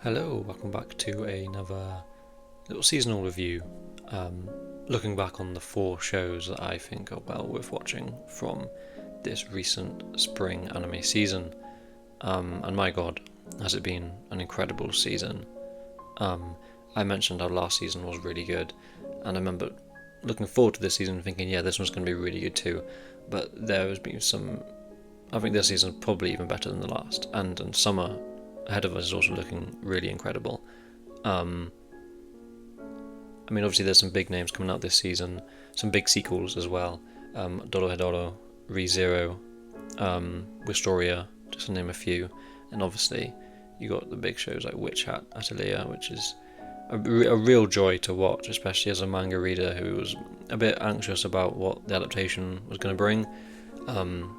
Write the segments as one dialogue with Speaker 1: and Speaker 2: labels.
Speaker 1: Hello, welcome back to another little seasonal review. Looking back on the 4 shows that I think are well worth watching from this recent spring anime season. And my god, has it been an incredible season. I mentioned how last season was really good, and I remember looking forward to this season thinking, yeah, this one's going to be really good too. But there has been some. I think this season's probably even better than the last, and summer ahead of us is also looking really incredible. Um, I mean, obviously, there's some big names coming out this season, some big sequels as well. Dorohedoro, ReZero, Wistoria, just to name a few. And obviously, you got the big shows like Witch Hat Atelier, which is a real joy to watch, especially as a manga reader who was a bit anxious about what the adaptation was going to bring. Um,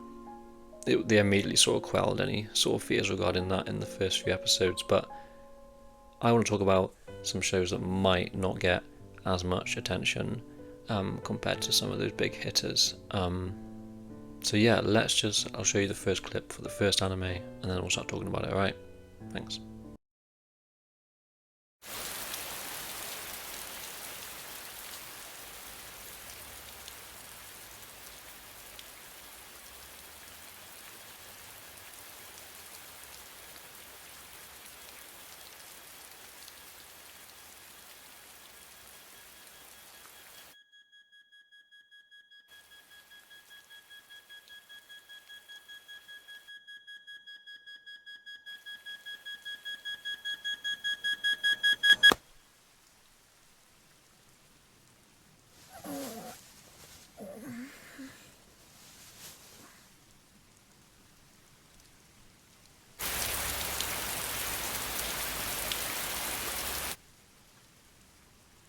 Speaker 1: they immediately sort of quelled any sort of fears regarding that in the first few episodes. But I want to talk about some shows that might not get as much attention compared to some of those big hitters. So yeah, I'll show you the first clip for the first anime, and then we'll start talking about it. Alright, thanks.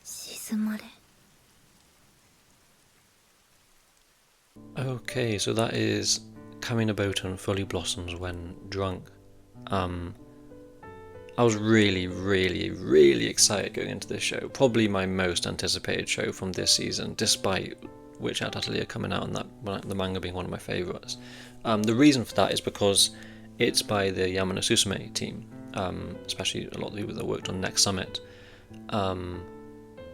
Speaker 2: 沈まれ
Speaker 1: Okay, so that is Kaminabotan fully blossoms when drunk. Um, I was really, really, really excited going into this show. Probably my most anticipated show from this season, despite Witch Hat Atelier coming out and the manga being one of my favourites. The reason for that is because it's by the Yamano Susume team, especially a lot of the people that worked on Next Summit.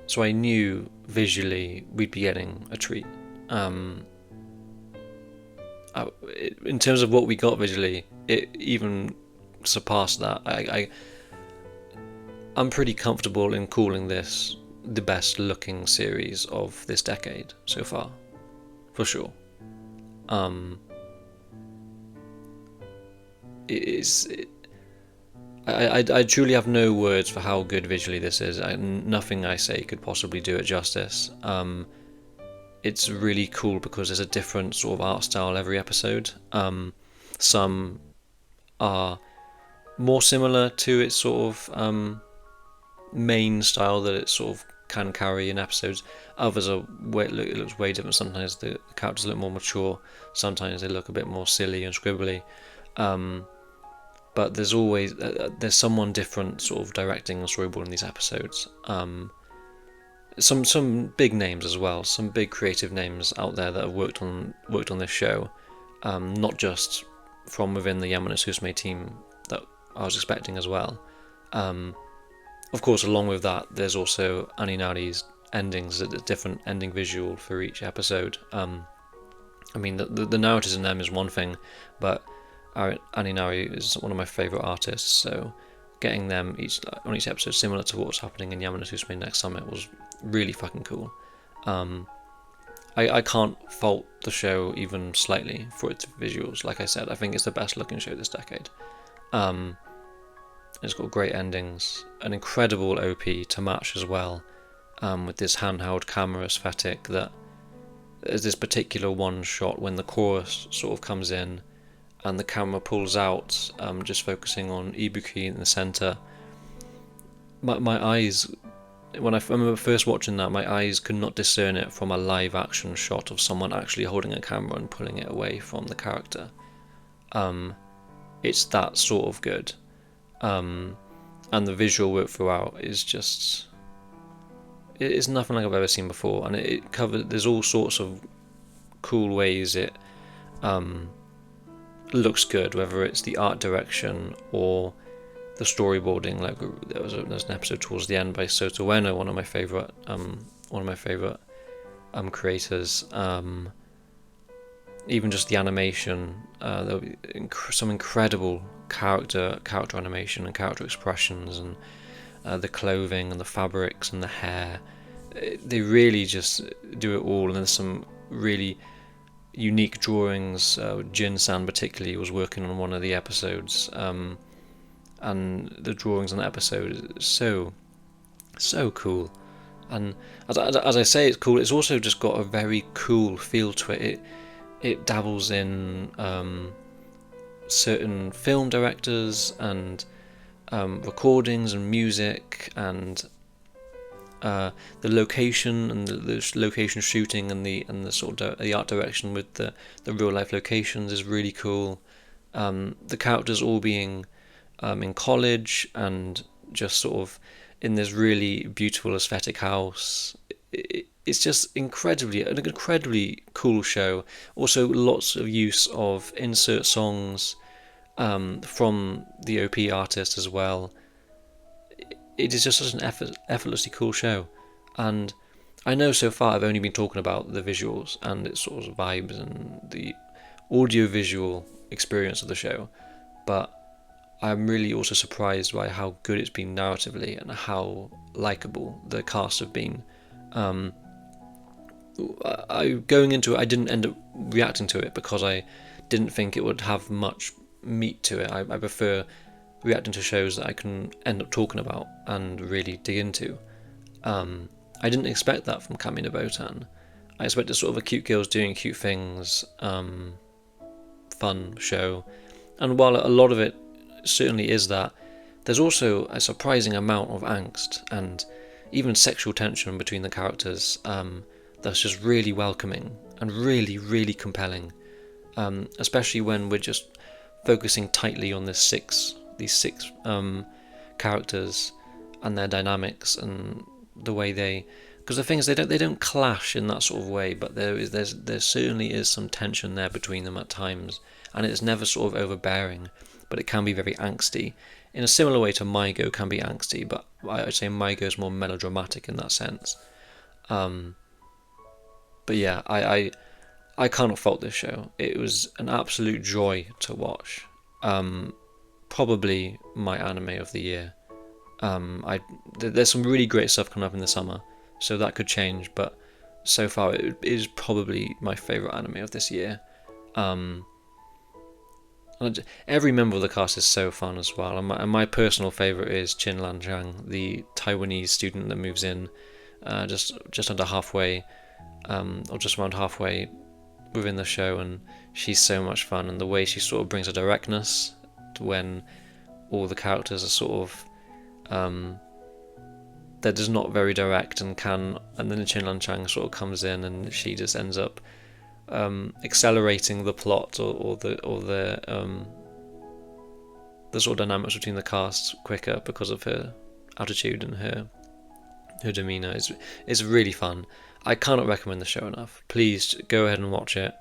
Speaker 1: So I knew visually we'd be getting a treat. In terms of what we got visually, it even surpassed that. I'm pretty comfortable in calling this the best looking series of this decade so far, for sure. It is. I truly have no words for how good visually this is. Nothing I say could possibly do it justice. It's really cool because there's a different sort of art style every episode. Some are more similar to its sort of main style that it sort of can carry in episodes. Others are it looks way different. Sometimes the characters look more mature. Sometimes they look a bit more silly and scribbly. But there's always there's someone different sort of directing and storyboarding these episodes. Some big names as well, some big creative names out there that have worked on this show, not just from within the Yamano Susume team that I was expecting as well. Of course, along with that, there's also Aninari's endings, a different ending visual for each episode. I mean, the narratives in them is one thing, but Aninari is one of my favourite artists, so getting them on each episode similar to what was happening in Yamano Susume Next Summit was really fucking cool. I can't fault the show even slightly for its visuals. Like I said, I think it's the best looking show this decade. It's got great endings, an incredible OP to match as well, with this handheld camera aesthetic. That there's this particular one shot when the chorus sort of comes in and the camera pulls out, just focusing on Ibuki in the center. My eyes, when I remember first watching that, my eyes could not discern it from a live action shot of someone actually holding a camera and pulling it away from the character. It's that sort of good. And the visual work throughout is just, it's nothing like I've ever seen before, and it covers, there's all sorts of cool ways it looks good, whether it's the art direction or the storyboarding. Like there's an episode towards the end by Soto Ueno, one of my favorite creators. Even just the animation, there'll be some incredible character animation and character expressions, and the clothing and the fabrics and the hair. They really just do it all, and there's some really unique drawings. Jin-san particularly was working on one of the episodes, and the drawings on that episode is so cool. And as I say, it's cool. It's also just got a very cool feel to it. It dabbles in certain film directors and recordings and music, and the location and the location shooting and the sort of the art direction with the real life locations is really cool. The characters all being in college and just sort of in this really beautiful aesthetic house. It's just an incredibly cool show. Also, lots of use of insert songs from the OP artist as well. It is just such an effortlessly cool show. And I know so far I've only been talking about the visuals and its sort of vibes and the audio-visual experience of the show, but I'm really also surprised by how good it's been narratively and how likeable the cast have been. Going into it, I didn't end up reacting to it because I didn't think it would have much meat to it. I prefer reacting to shows that I can end up talking about and really dig into. I didn't expect that from Kami no Botan. I expected sort of a cute girls doing cute things, fun show. And while a lot of it certainly is that, there's also a surprising amount of angst and even sexual tension between the characters that's just really welcoming and really compelling, especially when we're just focusing tightly on these six characters and their dynamics and the way because the thing is they don't clash in that sort of way, but there certainly is some tension there between them at times, and it's never sort of overbearing, but it can be very angsty in a similar way to Maigo can be angsty, but I'd say Maigo is more melodramatic in that sense. But yeah, I cannot fault this show. It was an absolute joy to watch. Probably my anime of the year. There's some really great stuff coming up in the summer, so that could change, but so far it is probably my favourite anime of this year. Every member of the cast is so fun as well, and my personal favourite is Chin Lan Chang, the Taiwanese student that moves in just under halfway, or just around halfway within the show, and she's so much fun, and the way she sort of brings a directness to when all the characters are sort of they're just not very direct and then Chin Lan Chang sort of comes in and she just ends up accelerating the plot or the sort of dynamics between the cast quicker because of her attitude and her demeanour. It's really fun. I cannot recommend the show enough. Please go ahead and watch it.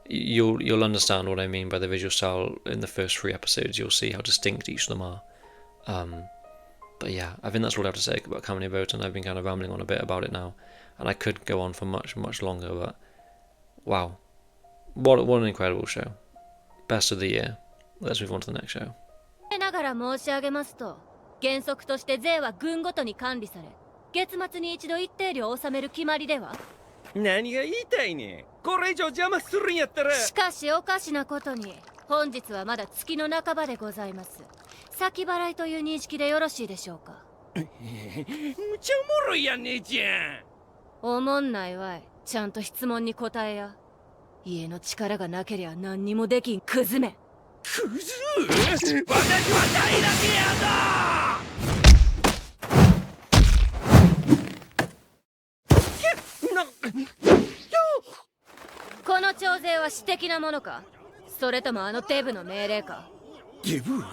Speaker 1: You'll understand what I mean by the visual style in the first 3 episodes. You'll see how distinct each of them are. But yeah, I think that's all I have to say about Kami no Botan. I've been kind of rambling on a bit about it now, and I could go on for much longer, but wow, what an incredible show. Best of the year. Let's move on to the next show.
Speaker 3: ながら申し上げますと、原則として税は軍ごとに管理され、月末に一度一定量納める決まりでは。
Speaker 4: 何が言いたいねん。これ以上邪魔するんやったら。
Speaker 3: しかしおかしなことに、本日はまだ月の半ばでございます。先払いという認識でよろしいでしょうか。
Speaker 4: むちゃおもろいやん姉ちゃん。
Speaker 3: おもんないわい。ちゃんと質問に答えや。家の力がなけりゃ何にもできんクズめ。
Speaker 4: クズ？私は大だけやぞ。
Speaker 3: この徴税は私的なものか、それともあのデブの命令か。
Speaker 4: デブ？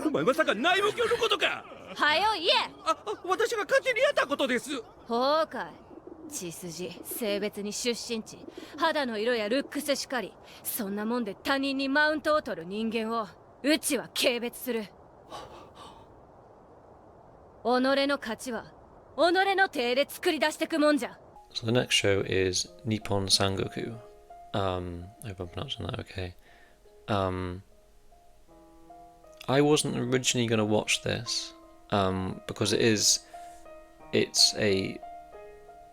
Speaker 4: お前まさか内務卿のことか。
Speaker 3: はよ言え。
Speaker 4: 私が勝手にやったことです。
Speaker 3: ほうかい。血筋、性別に出身地、肌の色やルックスしかり、そんなもんで他人にマウントを取る人間をうちは軽蔑する。己の勝ちは己の手で作り出してくもんじゃ。
Speaker 1: So the next show is Nippon Sangoku. I hope I'm pronouncing that okay. I wasn't originally going to watch this because it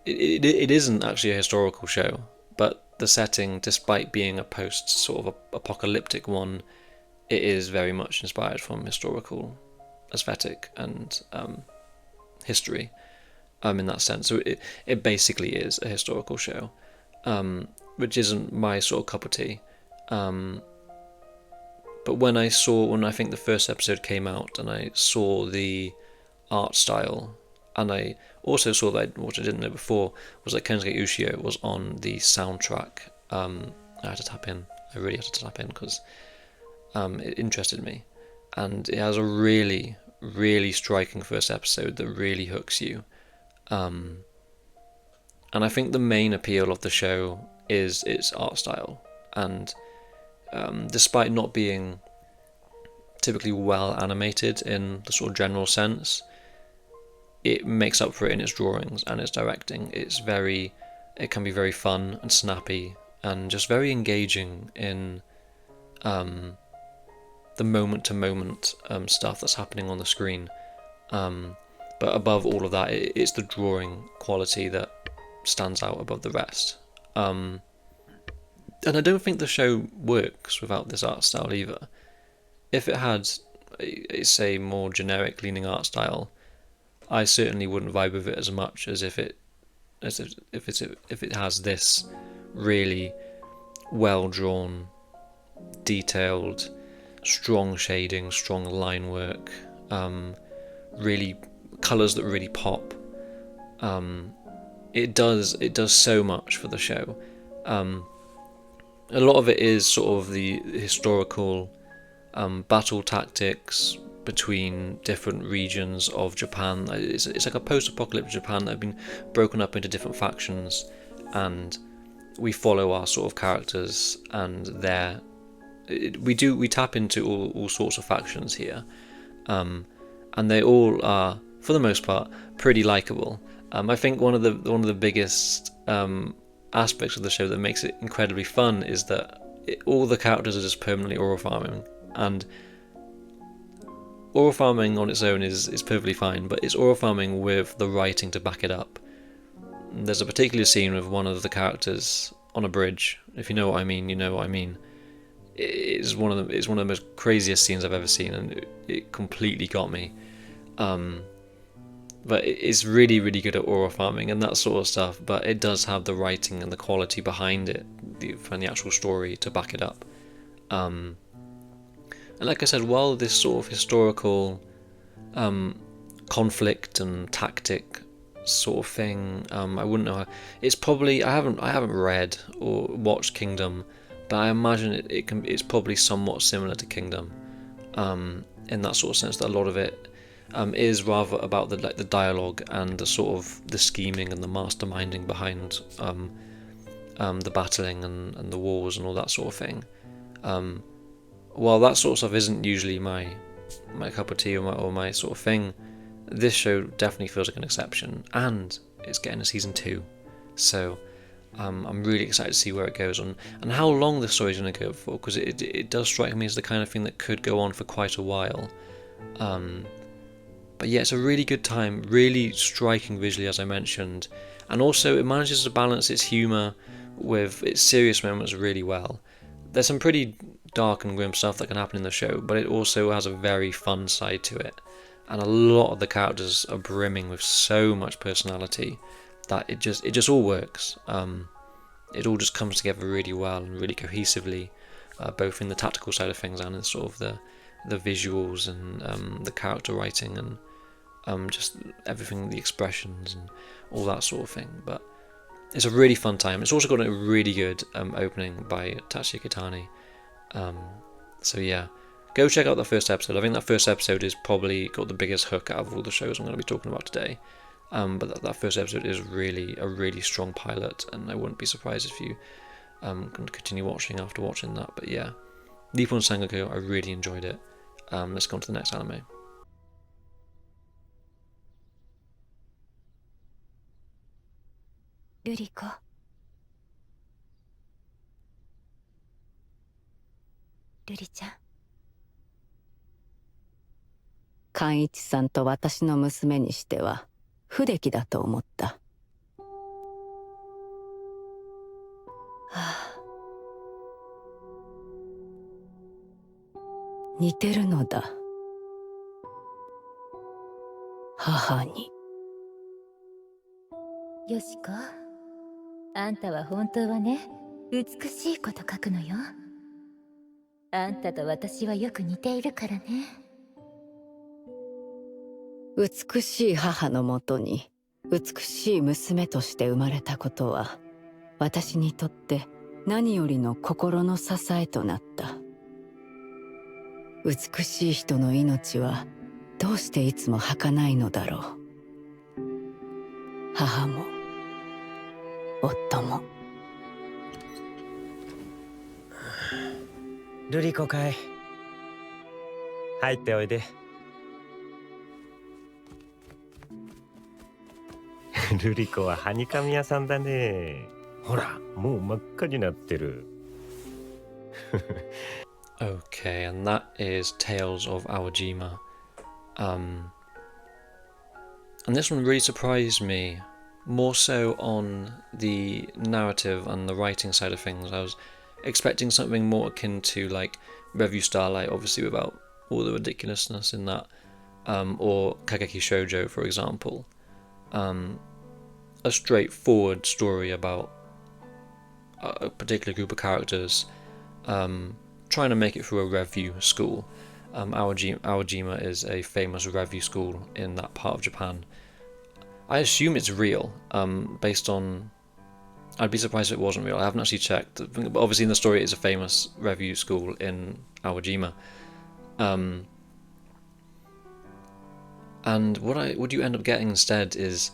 Speaker 1: isn't actually a historical show, but the setting, despite being a post sort of apocalyptic one, it is very much inspired from historical aesthetic and history in that sense. So it basically is a historical show, which isn't my sort of cup of tea. But when I think the first episode came out and I saw the art style, and I also saw that what I didn't know before was that Kensuke Ushio was on the soundtrack. I really had to tap in because it interested me, and it has a really, really striking first episode that really hooks you. And I think the main appeal of the show is its art style, and despite not being typically well animated in the sort of general sense, it makes up for it in its drawings and its directing. It can be very fun and snappy and just very engaging in the moment-to-moment stuff that's happening on the screen. But above all of that, it's the drawing quality that stands out above the rest. And I don't think the show works without this art style either. If it had a more generic leaning art style, I certainly wouldn't vibe with it as much as if it has this really well drawn, detailed, strong shading, strong line work, really colours that really pop. It does so much for the show. A lot of it is sort of the historical battle tactics between different regions of Japan. It's like a post-apocalyptic Japan that have been broken up into different factions, and we follow our sort of characters and we tap into all sorts of factions here, and they all are, for the most part, pretty likable. I think one of the biggest aspects of the show that makes it incredibly fun is that all the characters are just permanently oral farming, and oral farming on its own is perfectly fine, but it's oral farming with the writing to back it up. There's a particular scene with one of the characters on a bridge. If you know what I mean, you know what I mean. It's one of the most craziest scenes I've ever seen, and it completely got me. But it's really, really good at oral farming and that sort of stuff, but it does have the writing and the quality behind it, from the actual story to back it up. And like I said, while this sort of historical conflict and tactic sort of thing, I wouldn't know. It's probably I haven't read or watched Kingdom, but I imagine it's probably somewhat similar to Kingdom, in that sort of sense that a lot of it is rather about the dialogue and the sort of the scheming and the masterminding behind the battling and the wars and all that sort of thing. While that sort of stuff isn't usually my cup of tea or my sort of thing, this show definitely feels like an exception, and it's getting a season 2, so I'm really excited to see where it goes on and how long the story's going to go for, because it does strike me as the kind of thing that could go on for quite a while. But yeah, it's a really good time, really striking visually, as I mentioned, and also it manages to balance its humour with its serious moments really well. There's some pretty dark and grim stuff that can happen in the show, but it also has a very fun side to it, and a lot of the characters are brimming with so much personality that it just all works. It all just comes together really well and really cohesively, both in the tactical side of things and in sort of the visuals and the character writing and just everything, the expressions and all that sort of thing. But it's a really fun time. It's also got a really good opening by Tatsuya Kitani. So yeah, go check out the first episode. I think that first episode is probably got the biggest hook out of all the shows I'm going to be talking about today. But that first episode is really a really strong pilot, and I wouldn't be surprised if you can continue watching after watching that. But yeah, Nippon Sangoku, I really enjoyed it. Let's go on to the next anime.
Speaker 2: 瑠璃子。瑠璃ちゃん。
Speaker 5: 寛一さんと私の娘にしては不出来だと思った。はあ、似てるのだ、母に。
Speaker 2: よしこ、あんたは本当はね、美しいこと書くのよ。あんたと私はよく似ているからね。
Speaker 5: 美しい母のもとに美しい娘として生まれたことは、私にとって何よりの心の支えとなった。美しい人の命はどうしていつも儚いのだろう。母も夫も。
Speaker 6: 瑠璃子かい。入っておいで。瑠璃子ははにかみ屋さんだね。ほら、もう真っ赤になってる。
Speaker 1: Okay, and that is Tales of Awajima. And this one really surprised me, more so on the narrative and the writing side of things. I was expecting something more akin to like Revue Starlight, obviously without all the ridiculousness in that, or Kageki Shoujo, for example. A straightforward story about a particular group of characters trying to make it through a revue school. Awajima is a famous revue school in that part of Japan. I assume it's real, based on... I'd be surprised if it wasn't real. I haven't actually checked. But obviously in the story it is a famous revue school in Awajima. And what you end up getting instead is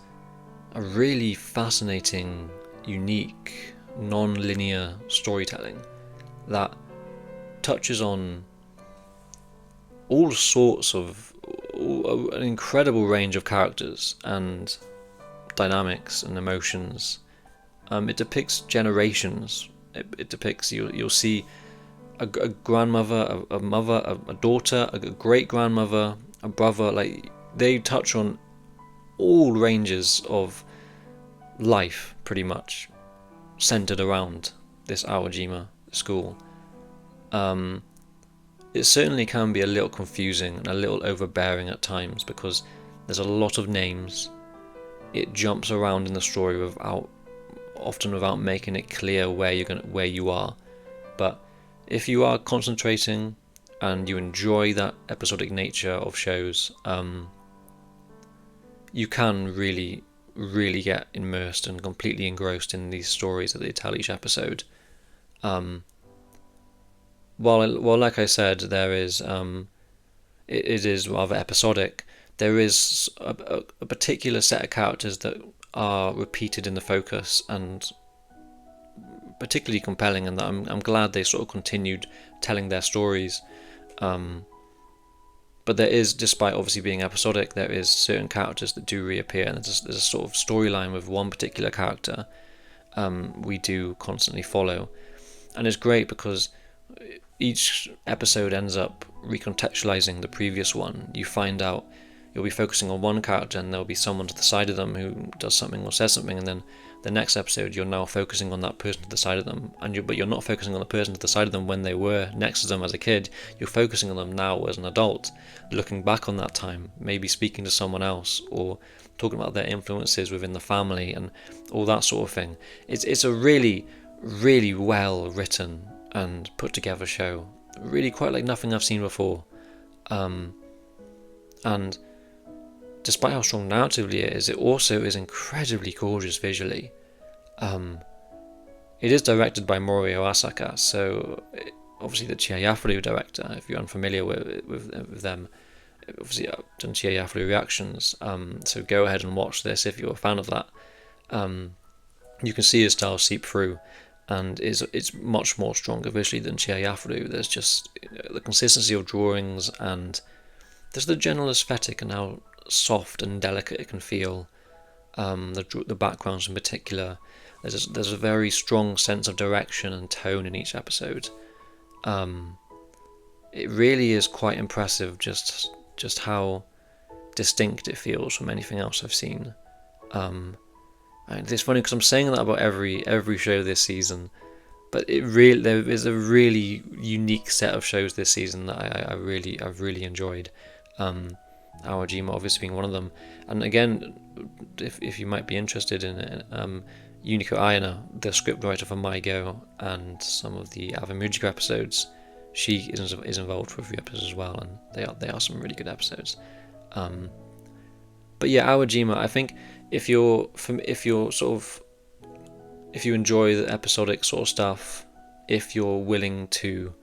Speaker 1: a really fascinating, unique, non-linear storytelling that touches on all sorts of an incredible range of characters and dynamics and emotions. It depicts generations. It depicts, you'll see a grandmother, a mother, a daughter, a great grandmother, a brother. Like, they touch on all ranges of life, pretty much centered around this Awajima school. It certainly can be a little confusing and a little overbearing at times because there's a lot of names. It jumps around in the story often without making it clear where you are. But if you are concentrating and you enjoy that episodic nature of shows, you can really, really get immersed and completely engrossed in these stories that they tell each episode. While like I said, there is it is rather episodic. There is a particular set of characters that are repeated in the focus and particularly compelling, and that I'm glad they sort of continued telling their stories. But there is, despite obviously being episodic, there is certain characters that do reappear, and there's a sort of storyline with one particular character we do constantly follow, and it's great because each episode ends up recontextualizing the previous one. You find out you'll be focusing on one character and there'll be someone to the side of them who does something or says something, and then the next episode you're now focusing on that person to the side of them, but you're not focusing on the person to the side of them when they were next to them as a kid. You're focusing on them now as an adult, looking back on that time, maybe speaking to someone else or talking about their influences within the family and all that sort of thing. It's a really, really well written and put together show, really quite like nothing I've seen before, and despite how strong narratively it is, it also is incredibly gorgeous visually. It is directed by Morio Asaka, so obviously the Chiyayafaru director, if you're unfamiliar with them, obviously I've done Chiyayafaru reactions, so go ahead and watch this if you're a fan of that. You can see his style seep through, and it's much more stronger visually than Chiyayafaru. There's just the consistency of drawings, and there's the general aesthetic and how soft and delicate it can feel. the backgrounds in particular. There's a very strong sense of direction and tone in each episode. It really is quite impressive just how distinct it feels from anything else I've seen. And it's funny because I'm saying that about every show this season, but there is a really unique set of shows this season that I've really enjoyed. Awajima obviously being one of them. And again, if you might be interested in it, Yuniko Ayana, the scriptwriter for My Go and some of the Avamujika episodes, she is involved for a few episodes as well, and they are some really good episodes. But yeah, Awajima, I think if you enjoy the episodic sort of stuff, if you're willing to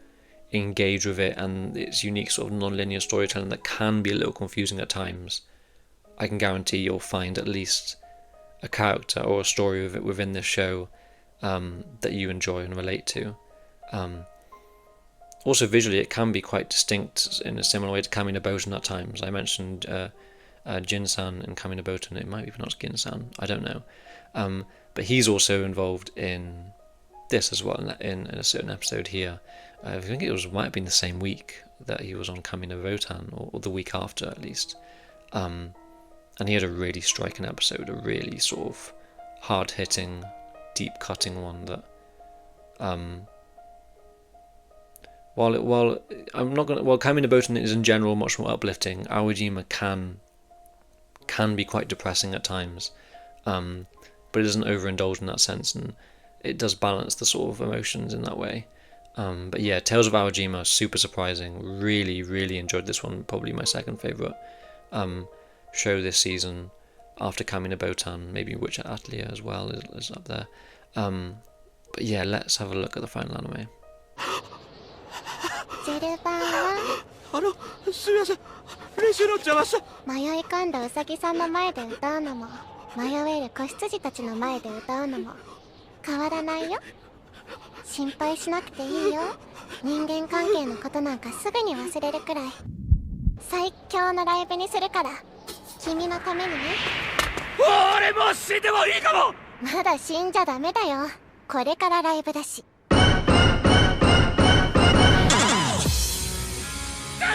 Speaker 1: engage with it and its unique sort of non-linear storytelling that can be a little confusing at times, I can guarantee you'll find at least a character or a story within this show that you enjoy and relate to. Also visually, it can be quite distinct in a similar way to Kami no Botan at times. I mentioned Jin-san in Kami no Botan. It might be pronounced Gin-san, I don't know. But he's also involved in this as well, in a certain episode here. I think might have been the same week that he was on Kami no Botan, or the week after at least. And he had a really striking episode, a really sort of hard-hitting, deep-cutting one that, while Kami no Botan is in general much more uplifting, Awajima can be quite depressing at times, but it doesn't overindulge in that sense, and it does balance the sort of emotions in that way. But yeah, Tales of Awajima, super surprising. Really enjoyed this one. Probably my second favourite show this season, after Kami no Botan. Maybe Witch Atelier as well is up there. But yeah, let's have a look at the final anime.
Speaker 7: ジェルバンは
Speaker 4: すみません、練習の邪魔した。
Speaker 7: 迷い込んだウサギさんの前で歌うのも、迷える子羊たちの前で歌うのも変わらないよ。心配しなくていいよ。人間関係のことなんかすぐに忘れるくらい最強のライブにするから、君のためにね。
Speaker 4: 俺もう死んでもいいかも。
Speaker 7: まだ死んじゃダメだよ。これからライブだし。そ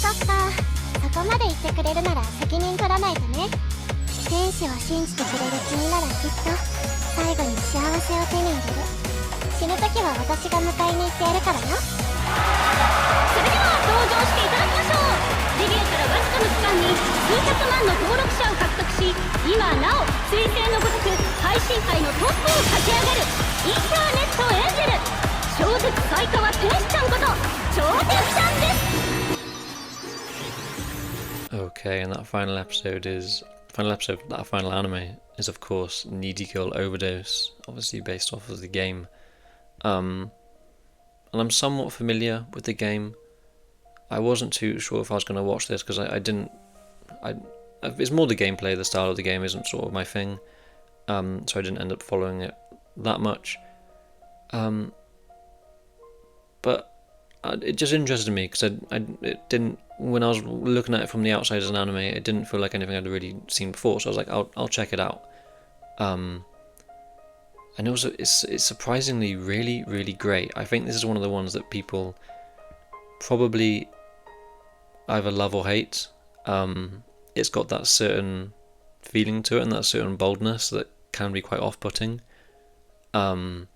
Speaker 7: っか、そこまで言ってくれるなら責任取らないとね。天使を信じてくれる君ならきっと最後に幸せを手に入れる。死ぬ時は私が迎えに行ってやるからよ。
Speaker 3: それでは登場していただきましょう。デビューからわずかの期間に数百万の登録者を獲得し、今なお彗星のごとく配信界のトップを駆け上がるインターネットエンジェル、超絶才川天使ちゃんこと超天ちゃんです。
Speaker 1: Okay, and that final anime is of course Needy Girl Overdose, obviously based off of the game. And I'm somewhat familiar with the game. I wasn't too sure if I was going to watch this because it's more the gameplay, the style of the game isn't sort of my thing, so I didn't end up following it that much. But it just interested me because it didn't, when I was looking at it from the outside as an anime, it didn't feel like anything I'd really seen before, so I was like, I'll check it out. And also it's surprisingly really great. I think this is one of the ones that people probably either love or hate. It's got that certain feeling to it and that certain boldness that can be quite off-putting. It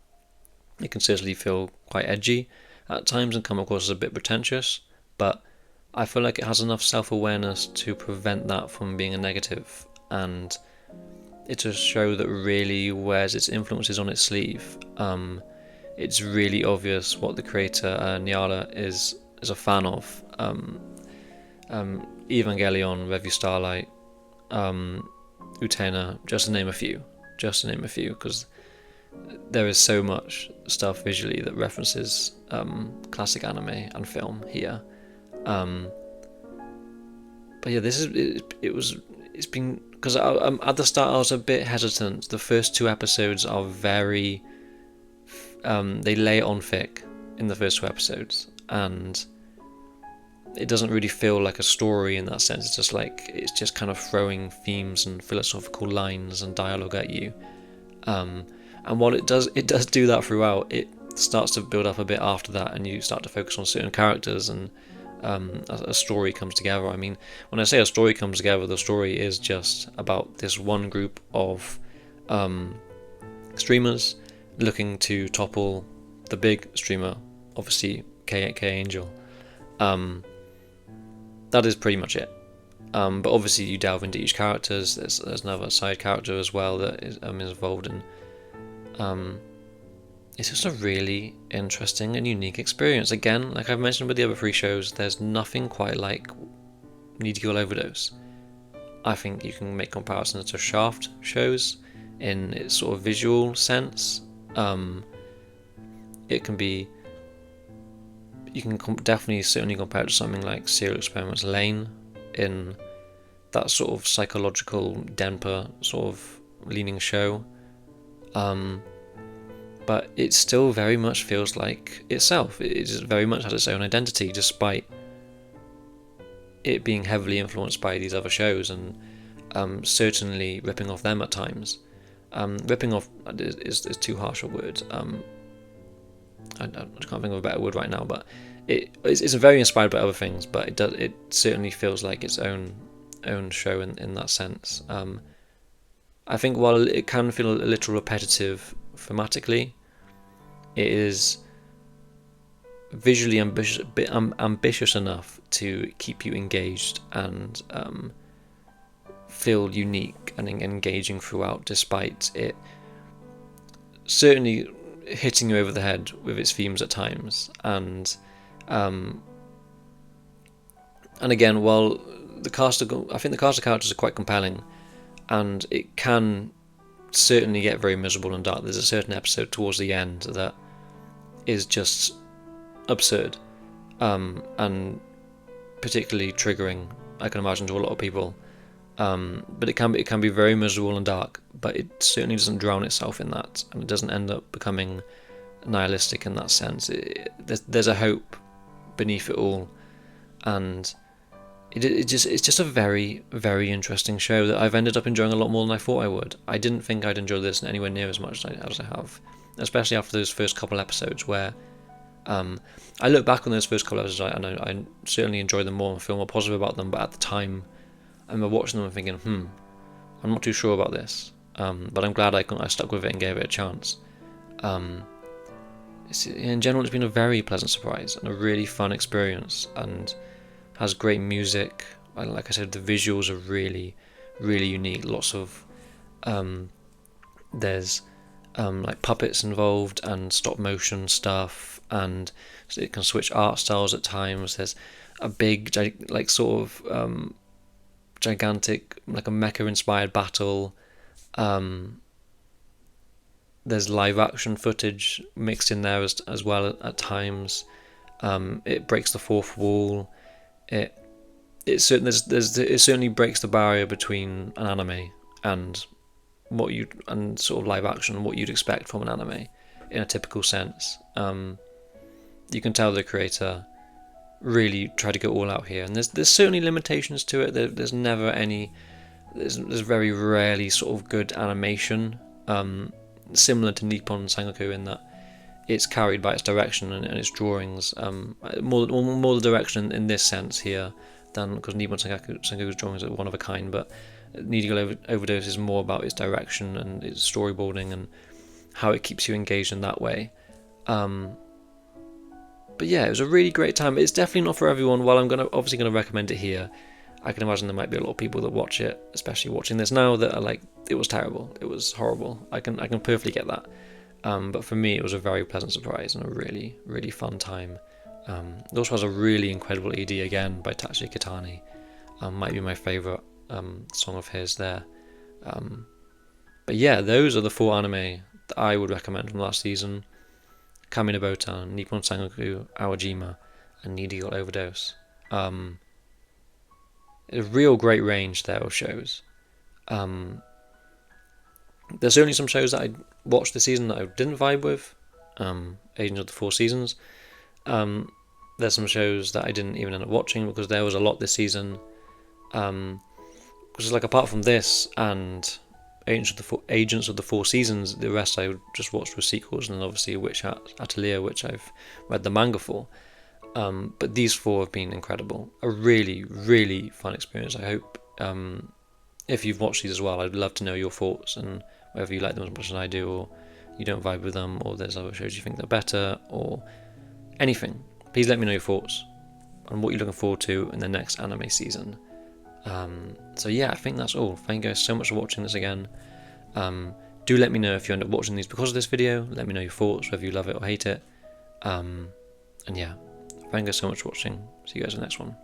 Speaker 1: can certainly feel quite edgy at times and come across as a bit pretentious, but I feel like it has enough self-awareness to prevent that from being a negative, and it's a show that really wears its influences on its sleeve. It's really obvious what the creator Nyara is a fan of. Evangelion, Revue Starlight, Utena, just to name a few, because there is so much stuff visually that references classic anime and film here. But yeah, it's been, because at the start I was a bit hesitant. The first two episodes are very, they lay it on thick in the first two episodes, and it doesn't really feel like a story in that sense. It's just kind of throwing themes and philosophical lines and dialogue at you. And while it does do that throughout, it starts to build up a bit after that, and you start to focus on certain characters, and a story comes together. I mean, when I say a story comes together, the story is just about this one group of streamers looking to topple the big streamer, obviously K Angel. That is pretty much it. But obviously you delve into each character. There's another side character as well that is involved in. It's just a really interesting and unique experience. Again, like I've mentioned with the other 3 shows, there's nothing quite like Needy Girl Overdose. I think you can make comparisons to Shaft shows in its sort of visual sense. It can be, you can definitely certainly compare it to something like Serial Experiments Lain in that sort of psychological Denpa sort of leaning show. But it still very much feels like itself. It just very much has its own identity, despite it being heavily influenced by these other shows, and certainly ripping off them at times. Ripping off is too harsh a word. I can't think of a better word right now, but it's very inspired by other things, but it certainly feels like its own show in that sense. I think while it can feel a little repetitive thematically, it is visually ambitious enough to keep you engaged and feel unique and engaging throughout, despite it certainly hitting you over the head with its themes at times. And again, while I think the cast of characters are quite compelling, and it can certainly get very miserable and dark. There's a certain episode towards the end that is just absurd, and particularly triggering, I can imagine, to a lot of people. But it can be very miserable and dark, but it certainly doesn't drown itself in that, and it doesn't end up becoming nihilistic in that sense. There's a hope beneath it all, and it's just a very, very interesting show that I've ended up enjoying a lot more than I thought I would. I didn't think I'd enjoy this anywhere near as much as I have, especially after those first couple episodes where I look back on those first couple episodes and I certainly enjoyed them more and feel more positive about them, but at the time I remember watching them and thinking, I'm not too sure about this, but I'm glad I stuck with it and gave it a chance. In general, it's been a very pleasant surprise and a really fun experience, and has great music. Like I said, the visuals are really, really unique. Lots of there's like puppets involved and stop motion stuff, and so it can switch art styles at times. There's a big gigantic, like a mecha inspired battle. There's live action footage mixed in there as well at times. It breaks the fourth wall. It certainly breaks the barrier between an anime and sort of live action, what you'd expect from an anime in a typical sense. You can tell the creator really tried to go all out here, and there's certainly limitations to it. There's never any. There's very rarely sort of good animation, similar to Nippon Sangoku in that it's carried by its direction and its drawings. More the direction in this sense here than, because Nippon Sangoku's drawings are one of a kind, but Needy Girl Overdose is more about its direction and its storyboarding and how it keeps you engaged in that way. But yeah, it was a really great time. It's definitely not for everyone. While I'm obviously gonna recommend it here, I can imagine there might be a lot of people that watch it, especially watching this now, that are like, it was terrible, it was horrible. I can perfectly get that. But for me, it was a very pleasant surprise and a really, really fun time. It also has a really incredible ED again by Tachi Kitani. Might be my favourite song of his there. But yeah, those are the 4 anime that I would recommend from last season: Kami no Botan, Nippon Sangoku, Aojima, and Needy Girl Overdose. A real great range there of shows. There's certainly some shows that I watched this season that I didn't vibe with. Agents of the Four Seasons. there's some shows that I didn't even end up watching because there was a lot this season. Because like apart from this and Agents of the Four Seasons, the rest I just watched were sequels, and then obviously Witch Atelier, which I've read the manga for. But these 4 have been incredible. A really, really fun experience. I hope if you've watched these as well, I'd love to know your thoughts and whether you like them as much as I do, or you don't vibe with them, or there's other shows you think they're better, or anything. Please let me know your thoughts on what you're looking forward to in the next anime season. So yeah, I think that's all. Thank you guys so much for watching this again. Do let me know if you end up watching these because of this video. Let me know your thoughts, whether you love it or hate it. And yeah, thank you guys so much for watching. See you guys in the next one.